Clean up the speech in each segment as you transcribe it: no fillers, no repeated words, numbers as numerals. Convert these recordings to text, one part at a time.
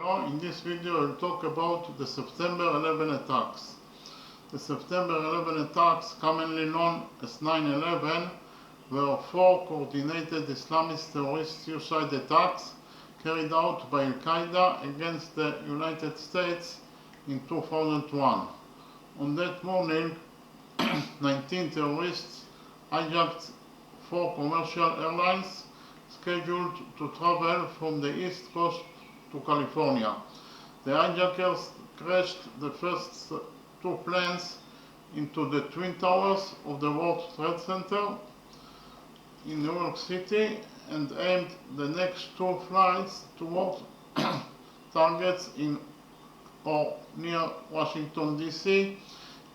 In this video, I'll talk about the September 11 attacks. The September 11 attacks, commonly known as 9/11, were four coordinated Islamist terrorist suicide attacks carried out by al-Qaeda against the United States in 2001. On that morning, 19 terrorists hijacked four commercial airlines scheduled to travel from the East Coast to California. The hijackers crashed the first two planes into the Twin Towers of the World Trade Center in New York City and aimed the next two flights toward targets in or near Washington, D.C.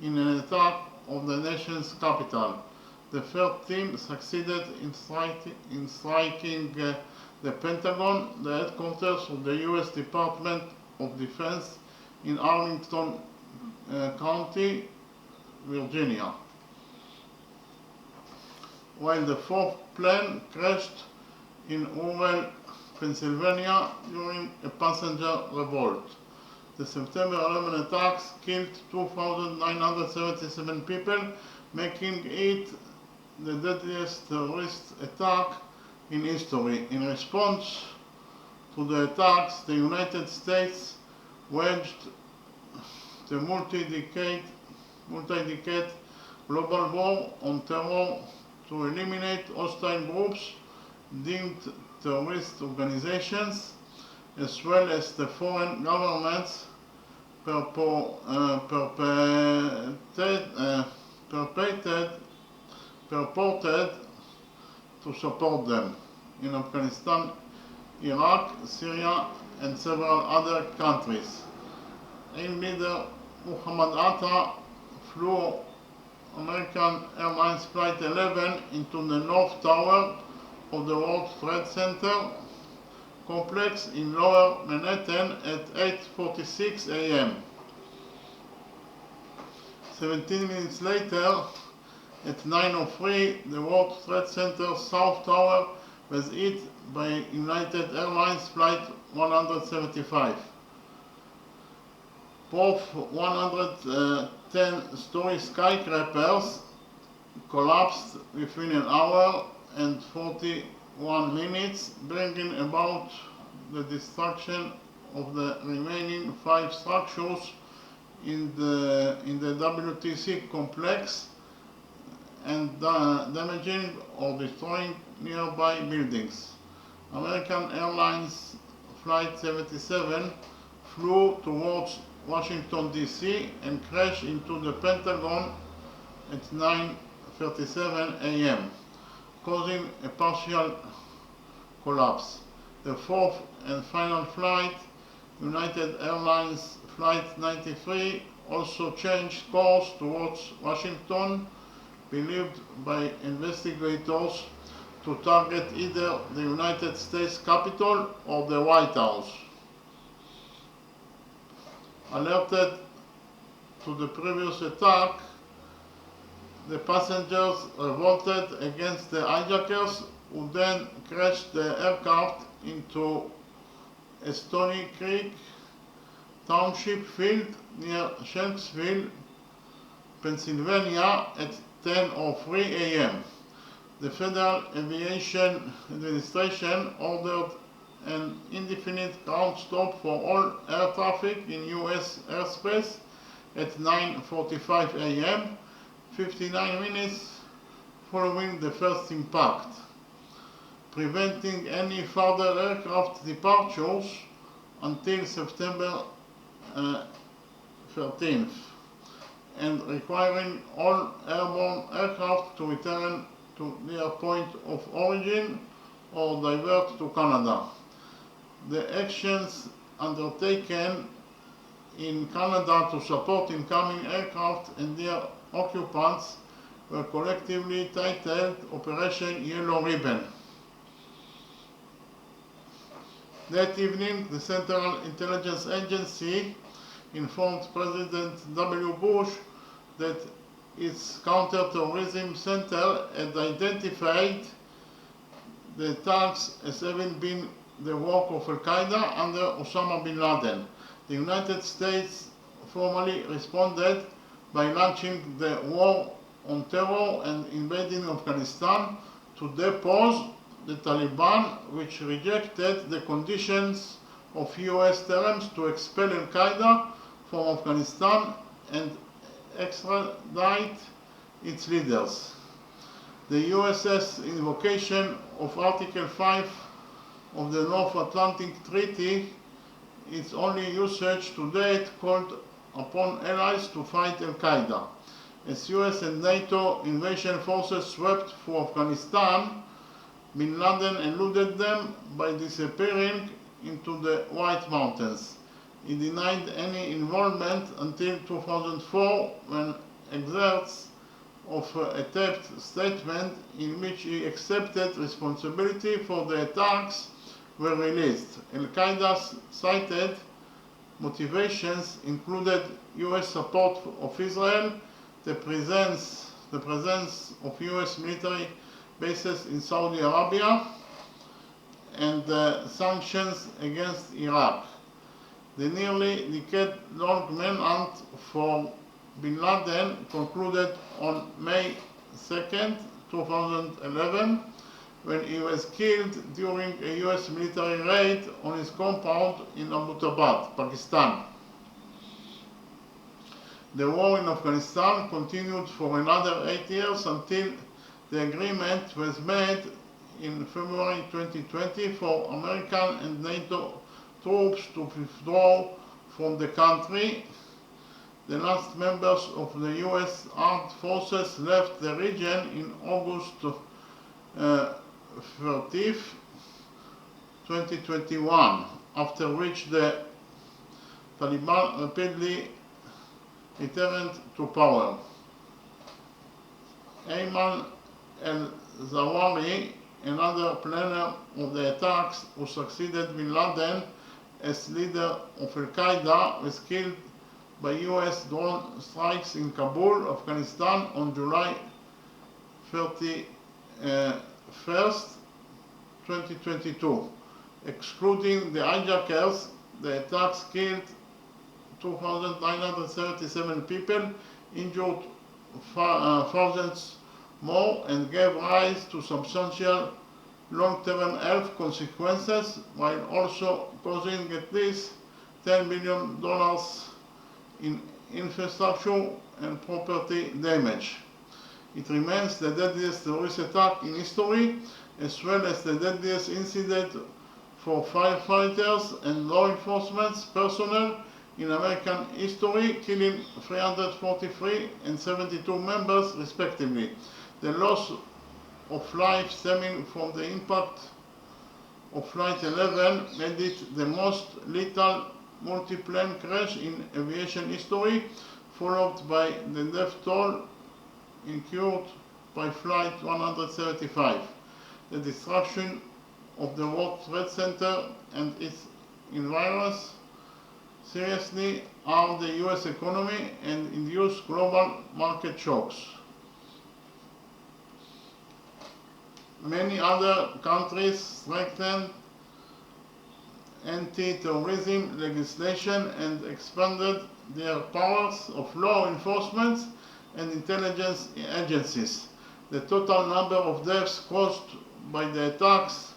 in an attack on the nation's capital. The third team succeeded in striking the Pentagon, the headquarters of the U.S. Department of Defense in Arlington County, Virginia, while the fourth plane crashed in rural Pennsylvania during a passenger revolt. The September 11 attacks killed 2,977 people, making it the deadliest terrorist attack in history. In response to the attacks, the United States waged the multi-decade global war on terror to eliminate hostile groups deemed terrorist organizations, as well as the foreign governments purported to support them in Afghanistan, Iraq, Syria, and several other countries. AIM leader Muhammad Atta flew American Airlines Flight 11 into the North Tower of the World Trade Center complex in Lower Manhattan at 8:46 a.m. 17 minutes later, at 9:03, the World Trade Center South Tower was hit by United Airlines Flight 175. Both 110-story skyscrapers collapsed within an hour and 41 minutes, bringing about the destruction of the remaining 5 structures in the WTC complex and damaging or destroying nearby buildings. American Airlines Flight 77 flew towards Washington, D.C. and crashed into the Pentagon at 9:37 a.m., causing a partial collapse. The fourth and final flight, United Airlines Flight 93, also changed course towards Washington, believed by investigators to target either the United States Capitol or the White House. Alerted to the previous attack, the passengers revolted against the hijackers, who then crashed the aircraft into a Stony Creek Township field near Shanksville, Pennsylvania at 10:03 a.m. The Federal Aviation Administration ordered an indefinite ground stop for all air traffic in U.S. airspace at 9:45 a.m., 59 minutes following the first impact, preventing any further aircraft departures until September 13th, and requiring all airborne aircraft to return to their point of origin or divert to Canada. The actions undertaken in Canada to support incoming aircraft and their occupants were collectively titled Operation Yellow Ribbon. That evening, the Central Intelligence Agency informed President W. Bush that its counterterrorism center had identified the attacks as having been the work of al-Qaeda under Osama bin Laden. The United States formally responded by launching the war on terror and invading Afghanistan to depose the Taliban, which rejected the conditions of US terms to expel al-Qaeda from Afghanistan and extradite its leaders. The US's invocation of Article 5 of the North Atlantic Treaty, its only usage to date, called upon allies to fight al-Qaeda. As US and NATO invasion forces swept through Afghanistan, bin Laden eluded them by disappearing into the White Mountains. He denied any involvement until 2004, when excerpts of a taped statement in which he accepted responsibility for the attacks were released. Al-Qaeda's cited motivations included US support of Israel, the presence of US military bases in Saudi Arabia, and sanctions against Iraq. The nearly decade-long manhunt for bin Laden concluded on May 2, 2011, when he was killed during a US military raid on his compound in Abbottabad, Pakistan. The war in Afghanistan continued for another 8 years until the agreement was made in February 2020 for American and NATO troops to withdraw from the country. The last members of the US armed forces left the region in August 30th, 2021, after which the Taliban rapidly returned to power. Ayman al-Zawahiri, another planner of the attacks who succeeded bin Laden as leader of al-Qaeda, was killed by US drone strikes in Kabul, Afghanistan on July 31st, 2022. Excluding the hijackers, the attacks killed 2,937 people, injured thousands more, and gave rise to substantial long-term health consequences, while also causing at least $10 billion in infrastructure and property damage. It remains the deadliest terrorist attack in history, as well as the deadliest incident for firefighters and law enforcement personnel in American history, killing 343 and 72 members respectively. The loss of life stemming from the impact of Flight 11 made it the most lethal multi-plane crash in aviation history, followed by the death toll incurred by Flight 135. The destruction of the World Trade Center and its environs seriously harmed the US economy and induced global market shocks. Many other countries strengthened anti-terrorism legislation and expanded their powers of law enforcement and intelligence agencies. The total number of deaths caused by the attacks,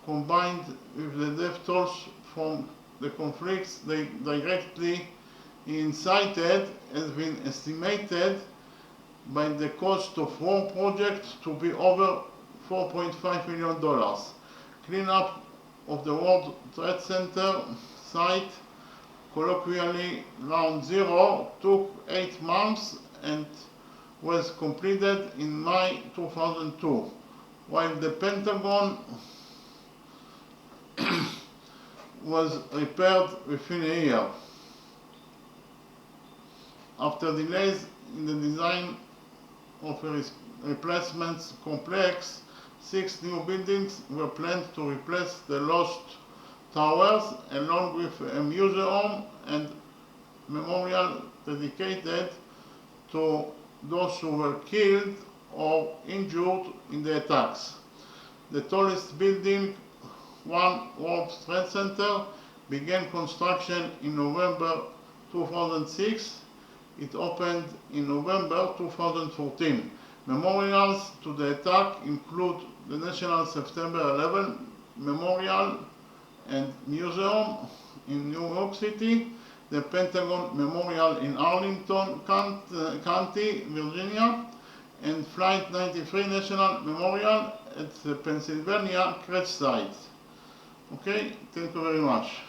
combined with the death tolls from the conflicts they directly incited, has been estimated by the cost of war project to be over $4.5 million. Cleanup of the World Trade Center site, colloquially Round Zero, took 8 months and was completed in May 2002, while the Pentagon was repaired within a year. After delays in the design of a replacement complex, 6 new buildings were planned to replace the lost towers, along with a museum and memorial dedicated to those who were killed or injured in the attacks. The tallest building One World Trade Center began construction in November 2006. It opened in November 2014. Memorials to the attack include the National September 11 Memorial and Museum in New York City, the Pentagon Memorial in Arlington County, Virginia, and Flight 93 National Memorial at the Pennsylvania crash site. Okay, thank you very much.